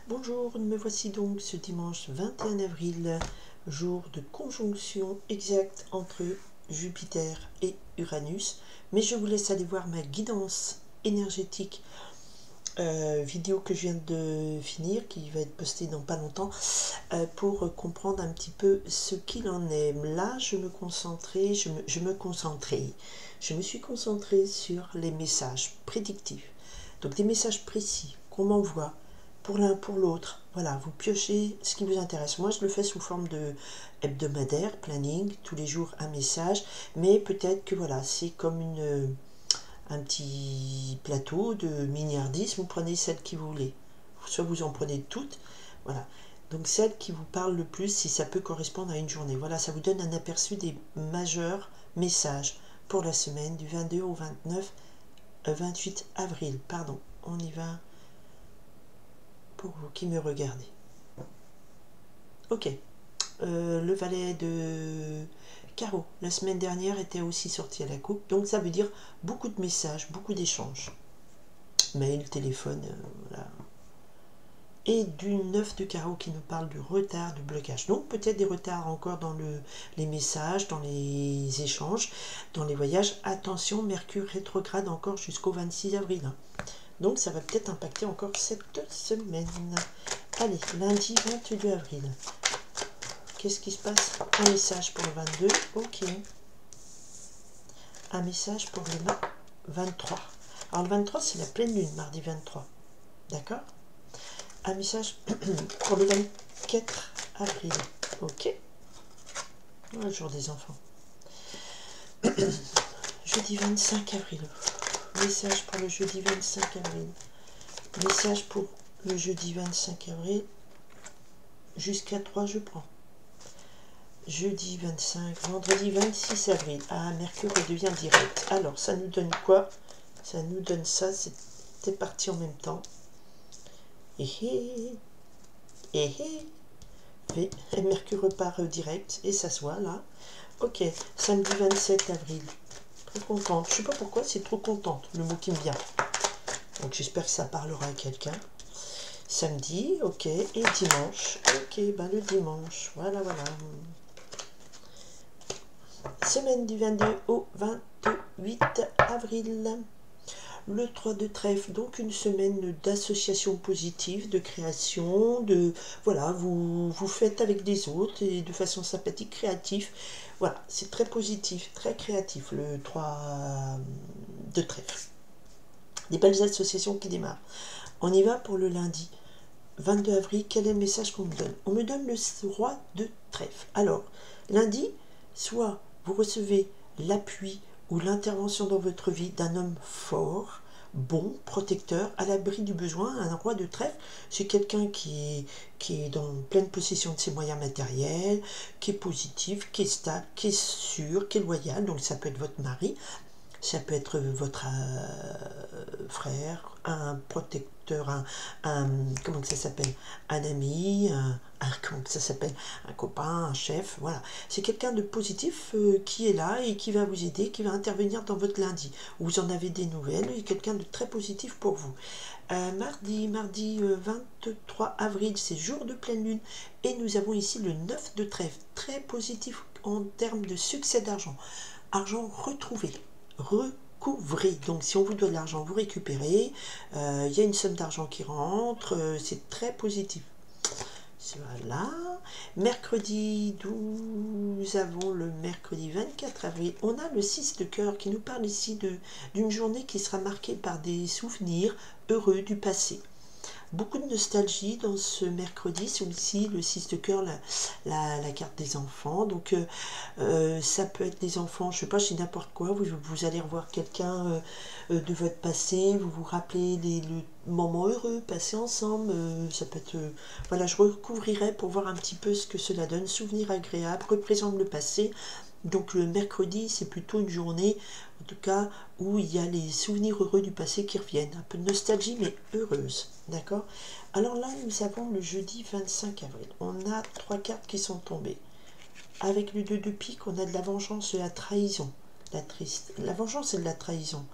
Bonjour, me voici donc ce dimanche 21 avril, jour de conjonction exacte entre Jupiter et Uranus. Mais je vous laisse aller voir ma guidance énergétique vidéo que je viens de finir, qui va être postée dans pas longtemps, pour comprendre un petit peu ce qu'il en est. Là, je me suis concentrée sur les messages prédictifs. Donc des messages précis qu'on m'envoie pour l'un pour l'autre. Voilà, vous piochez ce qui vous intéresse. Moi, je le fais sous forme de hebdomadaire, planning, tous les jours un message, mais peut-être que voilà, c'est comme un petit plateau de milliardisme, vous prenez celle qui vous voulez. Soit vous en prenez toutes, voilà. Donc celle qui vous parle le plus, si ça peut correspondre à une journée. Voilà, ça vous donne un aperçu des majeurs messages pour la semaine du 22 au 28 avril. Pardon, on y va pour vous qui me regardez. Ok, le valet de carreau, la semaine dernière, était aussi sorti à la coupe, donc ça veut dire beaucoup de messages, beaucoup d'échanges. Mail, téléphone, voilà. Et du 9 de carreau qui nous parle de retard, de blocage. Donc peut-être des retards encore dans les messages, dans les échanges, dans les voyages. Attention, Mercure rétrograde encore jusqu'au 26 avril. Donc ça va peut-être impacter encore cette semaine. Allez, lundi 22 avril. Qu'est-ce qui se passe? Un message pour le 22, ok. Un message pour le 23. Alors le 23, c'est la pleine lune, mardi 23. D'accord? Un message pour le 24 avril. Ok. Le jour des enfants. Jeudi 25 avril. Message pour le jeudi 25 avril. Message pour le jeudi 25 avril. Jusqu'à 3, je prends. Jeudi 25, vendredi 26 avril. Ah, Mercure redevient direct. Alors, ça nous donne quoi? Ça nous donne ça. C'était parti en même temps. Et Mercure repart direct. Et ça se voit là. Ok, samedi 27 avril. Trop contente. Je sais pas pourquoi, c'est trop contente, le mot qui me vient. Donc, j'espère que ça parlera à quelqu'un. Samedi, ok. Et dimanche. Ok, ben le dimanche. Voilà, voilà. Semaine du 22 au 28 avril. Le 3 de trèfle, donc une semaine d'association positive, de création, de voilà, vous faites avec des autres et de façon sympathique, créatif. Voilà, c'est très positif, très créatif le 3 de trèfle. Des belles associations qui démarrent. On y va pour le lundi 22 avril. Quel est le message qu'on me donne? On me donne le roi de trèfle. Alors, lundi, soit vous recevez l'appui ou l'intervention dans votre vie d'un homme fort, bon, protecteur, à l'abri du besoin. Un roi de trèfle, c'est quelqu'un qui est dans pleine possession de ses moyens matériels, qui est positif, qui est stable, qui est sûr, qui est loyal. Donc ça peut être votre mari, ça peut être votre frère, un protecteur, comment que ça s'appelle, un ami, comment que ça s'appelle, un copain, un chef, voilà. C'est quelqu'un de positif qui est là et qui va vous aider, qui va intervenir dans votre lundi. Vous en avez des nouvelles, et quelqu'un de très positif pour vous. Mardi 23 avril, c'est jour de pleine lune et nous avons ici le 9 de trèfle, très positif en termes de succès d'argent. Argent retrouvé. Recouvrez. Donc si on vous doit de l'argent, vous récupérez. Il y a une somme d'argent qui rentre. C'est très positif. Voilà. Mercredi, nous avons le mercredi 24 avril. On a le 6 de cœur qui nous parle ici d'une journée qui sera marquée par des souvenirs heureux du passé. Beaucoup de nostalgie dans ce mercredi. C'est aussi le 6 de cœur, la carte des enfants. Donc ça peut être des enfants, je sais pas, chez n'importe quoi. Vous allez revoir quelqu'un de votre passé, vous vous rappelez le moment heureux passé ensemble. Ça peut être, voilà, je recouvrirai pour voir un petit peu ce que cela donne. Souvenir agréable, représente le passé. Donc le mercredi, c'est plutôt une journée, en tout cas, où il y a les souvenirs heureux du passé qui reviennent. Un peu de nostalgie, mais heureuse. D'accord? Alors là, nous avons le jeudi 25 avril. On a 3 cartes qui sont tombées. Avec le 2 de pique, on a de la vengeance et de la trahison. La vengeance et de la trahison.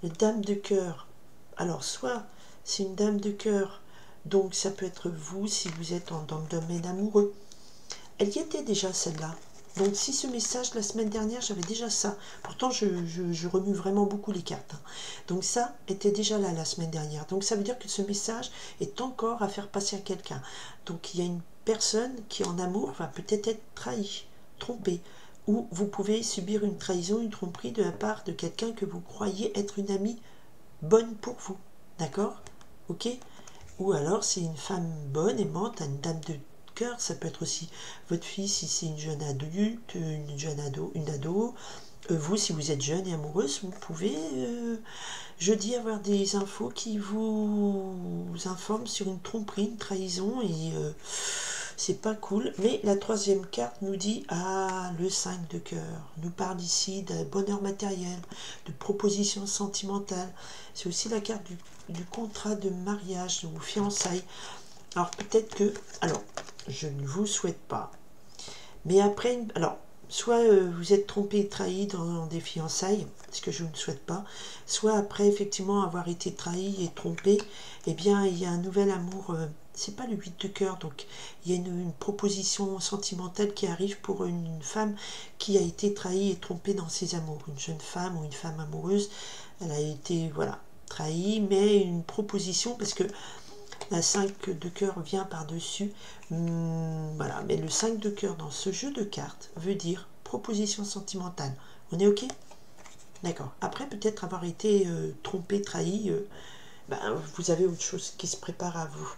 Le dame de cœur. Alors, soit c'est une dame de cœur Donc ça peut être vous si vous êtes dans le domaine amoureux. Elle y était déjà celle-là. Donc si ce message la semaine dernière, j'avais déjà ça. Pourtant je remue vraiment beaucoup les cartes. Donc ça était déjà là la semaine dernière. Donc ça veut dire que ce message est encore à faire passer à quelqu'un. Donc il y a une personne qui en amour va peut-être être trahie, trompée. Ou vous pouvez subir une trahison, une tromperie de la part de quelqu'un que vous croyez être une amie bonne pour vous. D'accord? Ok? Ou alors c'est une femme bonne, aimante, une dame de cœur, ça peut être aussi votre fille si c'est une jeune adulte, une jeune ado, une ado. Vous, si vous êtes jeune et amoureuse, vous pouvez jeudi avoir des infos qui vous informent sur une tromperie, une trahison, et c'est pas cool. Mais la troisième carte nous dit, ah, le 5 de cœur, nous parle ici de bonheur matériel, de propositions sentimentales. C'est aussi la carte du contrat de mariage ou fiançailles. Alors peut-être que, alors je ne vous souhaite pas, mais après, alors soit vous êtes trompé et trahi dans des fiançailles, ce que je ne souhaite pas, soit après effectivement avoir été trahi et trompé, eh bien il y a un nouvel amour, c'est pas le 8 de cœur, donc il y a une proposition sentimentale qui arrive pour une femme qui a été trahie et trompée dans ses amours, une jeune femme ou une femme amoureuse, elle a été, voilà, trahie, mais une proposition, parce que la 5 de cœur vient par-dessus. Voilà, mais le 5 de cœur dans ce jeu de cartes veut dire proposition sentimentale. On est OK? D'accord. Après, peut-être avoir été trompé, trahi, vous avez autre chose qui se prépare à vous.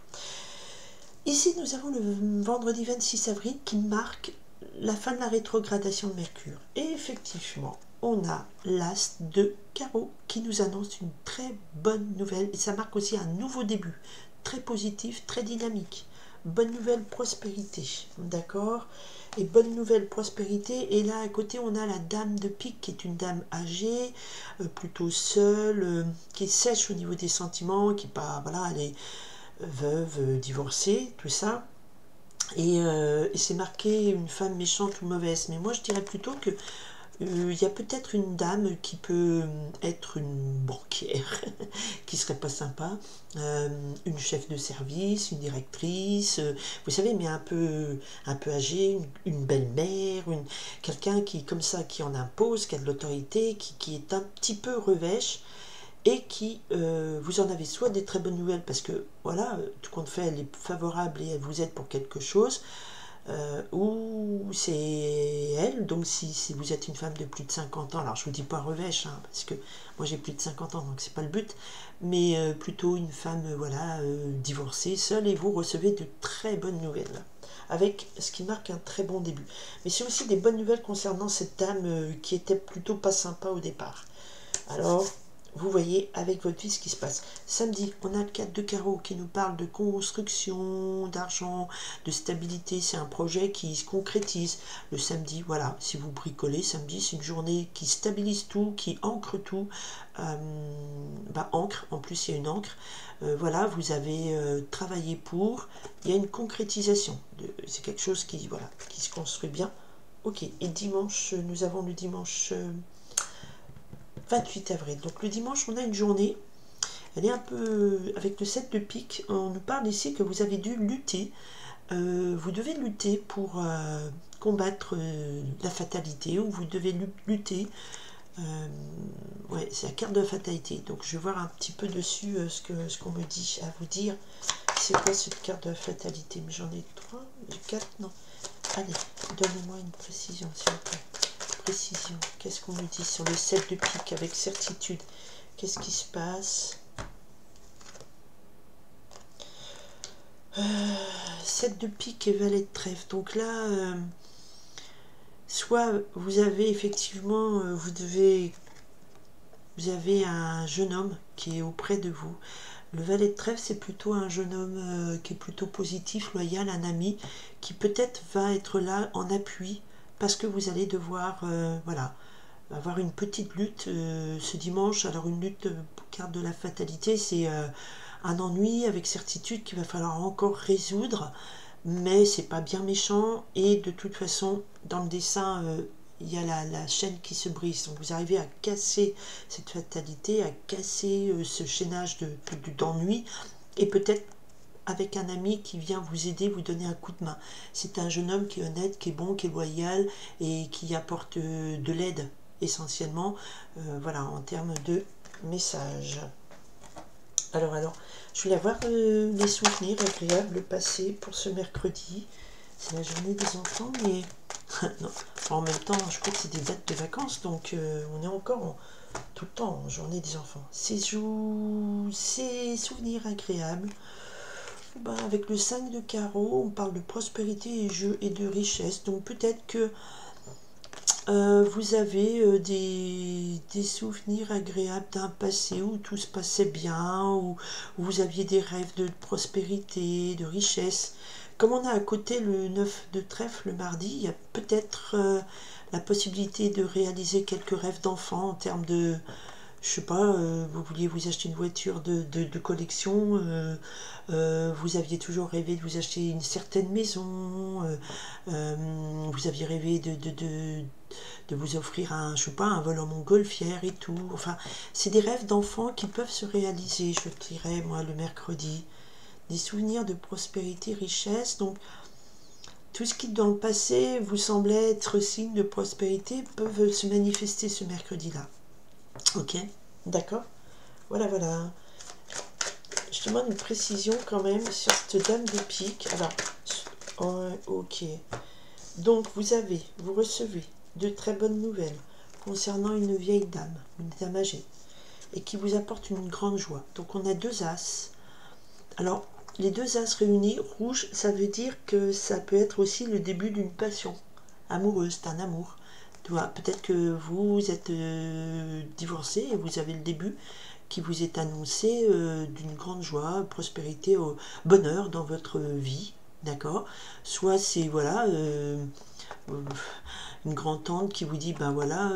Ici, nous avons le vendredi 26 avril qui marque la fin de la rétrogradation de Mercure. Et effectivement, on a l'as de carreau qui nous annonce une très bonne nouvelle. Et ça marque aussi un nouveau début. Très positif, très dynamique. Bonne nouvelle, prospérité. D'accord? Et bonne nouvelle, prospérité. Et là, à côté, on a la dame de pique, qui est une dame âgée, plutôt seule, qui est sèche au niveau des sentiments, qui pas, voilà, elle est veuve, divorcée, tout ça. Et c'est marqué une femme méchante ou mauvaise. Mais moi, je dirais plutôt que il y a peut-être une dame qui peut être une banquière, qui serait pas sympa, une chef de service, une directrice, vous savez, mais un peu âgée, une belle-mère, quelqu'un qui, comme ça, qui en impose, qui a de l'autorité, qui est un petit peu revêche, et qui, vous en avez soit des très bonnes nouvelles, parce que, voilà, tout compte fait, elle est favorable et elle vous aide pour quelque chose, ou c'est elle, donc si vous êtes une femme de plus de 50 ans, alors je vous dis pas revêche, hein, parce que moi j'ai plus de 50 ans, donc c'est pas le but, mais plutôt une femme, voilà, divorcée, seule, et vous recevez de très bonnes nouvelles, avec ce qui marque un très bon début. Mais c'est aussi des bonnes nouvelles concernant cette dame qui était plutôt pas sympa au départ. Alors, vous voyez avec votre vie ce qui se passe. Samedi, on a le 4 de carreau qui nous parle de construction, d'argent, de stabilité. C'est un projet qui se concrétise. Le samedi, voilà, si vous bricolez, samedi, c'est une journée qui stabilise tout, qui ancre tout. Ancre, en plus il y a une encre. Voilà, vous avez travaillé pour. Il y a une concrétisation. C'est quelque chose qui, voilà, qui se construit bien. Ok, et dimanche, nous avons le dimanche 28 avril. Donc le dimanche, on a une journée, elle est un peu, avec le 7 de pique, on nous parle ici que vous avez dû lutter, vous devez lutter pour combattre la fatalité, ou vous devez lutter, ouais, c'est la carte de la fatalité, donc je vais voir un petit peu dessus ce qu'on me dit à vous dire. C'est quoi cette carte de la fatalité? Mais j'en ai 3, 4, non. Allez, donnez-moi une précision, s'il vous plaît. Précision, qu'est-ce qu'on nous dit sur le 7 de pique avec certitude? Qu'est-ce qui se passe? 7 de pique et valet de trèfle. Donc là, soit vous avez effectivement, vous avez un jeune homme qui est auprès de vous. Le valet de trèfle, c'est plutôt un jeune homme qui est plutôt positif, loyal, un ami, qui peut-être va être là en appui, parce que vous allez devoir, voilà, avoir une petite lutte ce dimanche. Alors une lutte, carte de la fatalité, c'est un ennui avec certitude qu'il va falloir encore résoudre, mais c'est pas bien méchant, et de toute façon, dans le dessin, il y a la chaîne qui se brise. Donc vous arrivez à casser cette fatalité, à casser ce chaînage d'ennui, et peut-être avec un ami qui vient vous aider, vous donner un coup de main. C'est un jeune homme qui est honnête, qui est bon, qui est loyal et qui apporte de l'aide essentiellement, voilà, en termes de message. Alors, je voulais avoir les souvenirs agréables passés pour ce mercredi. C'est la journée des enfants, mais non. En même temps, je crois que c'est des dates de vacances, donc on est encore tout le temps en journée des enfants. Ces souvenirs agréables. Ben, avec le 5 de carreau, on parle de prospérité et de richesse. Donc peut-être que vous avez des souvenirs agréables d'un passé où tout se passait bien, où vous aviez des rêves de prospérité, de richesse. Comme on a à côté le 9 de trèfle le mardi, il y a peut-être la possibilité de réaliser quelques rêves d'enfant en termes de, je sais pas, vous vouliez vous acheter une voiture de collection, vous aviez toujours rêvé de vous acheter une certaine maison, vous aviez rêvé de vous offrir un, je sais pas, un vol en montgolfière et tout. Enfin, c'est des rêves d'enfants qui peuvent se réaliser, je dirais, moi, le mercredi. Des souvenirs de prospérité, richesse. Donc, tout ce qui, dans le passé, vous semblait être signe de prospérité, peuvent se manifester ce mercredi-là. Ok, d'accord. Voilà. Je demande une précision quand même sur cette dame de pique. Alors, ok. Donc, vous recevez de très bonnes nouvelles concernant une vieille dame, une dame âgée, et qui vous apporte une grande joie. Donc, on a deux as. Alors, les deux as réunis, rouge, ça veut dire que ça peut être aussi le début d'une passion amoureuse, d'un amour. Peut-être que vous êtes divorcé et vous avez le début qui vous est annoncé d'une grande joie, prospérité, bonheur dans votre vie, d'accord. Soit c'est, voilà, une grand-tante qui vous dit, ben voilà,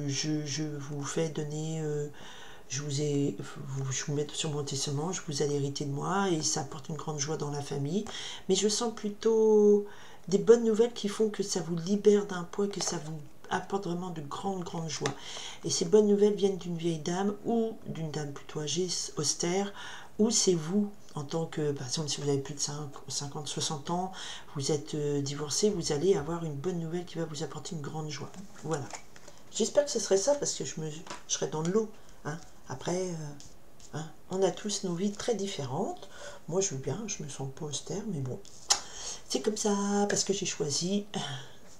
je vous fais donner... je vous mets sur mon testament, vous allez hériter de moi, et ça apporte une grande joie dans la famille. Mais je sens plutôt des bonnes nouvelles qui font que ça vous libère d'un poids, que ça vous apporte vraiment de grandes joies. Et ces bonnes nouvelles viennent d'une vieille dame, ou d'une dame plutôt âgée, austère, ou c'est vous, en tant que, par exemple, si vous avez plus de 50, 60 ans, vous êtes divorcé, vous allez avoir une bonne nouvelle qui va vous apporter une grande joie. Voilà. J'espère que ce serait ça, parce que je serais dans le lot, hein. Après, on a tous nos vies très différentes. Moi, je veux bien, je me sens pas austère, mais bon, c'est comme ça, parce que j'ai choisi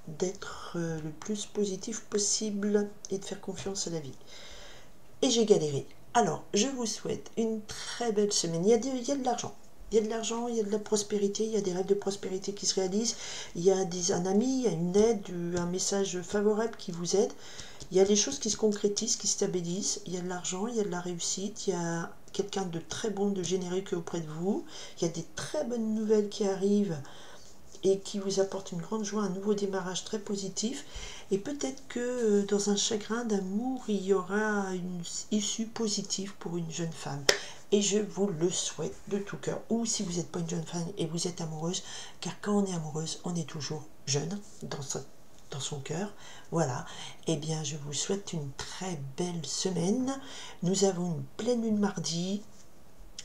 d'être le plus positif possible et de faire confiance à la vie. Et j'ai galéré. Alors, je vous souhaite une très belle semaine. Il y a de l'argent. Il y a de l'argent, il y a de la prospérité, il y a des rêves de prospérité qui se réalisent, il y a un ami, il y a une aide, un message favorable qui vous aide. Il y a des choses qui se concrétisent, qui se stabilisent. Il y a de l'argent, il y a de la réussite, il y a quelqu'un de très bon, de généreux qui est auprès de vous. Il y a des très bonnes nouvelles qui arrivent et qui vous apportent une grande joie, un nouveau démarrage très positif. Et peut-être que dans un chagrin d'amour, il y aura une issue positive pour une jeune femme. Et je vous le souhaite de tout cœur. Ou si vous n'êtes pas une jeune femme et vous êtes amoureuse, car quand on est amoureuse, on est toujours jeune dans son cœur. Voilà. Eh bien, je vous souhaite une très belle semaine. Nous avons une pleine lune mardi.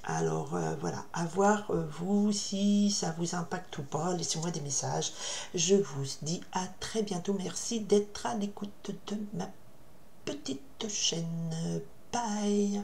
Alors voilà, à voir vous si ça vous impacte ou pas, laissez-moi des messages. Je vous dis à très bientôt. Merci d'être à l'écoute de ma petite chaîne. Bye.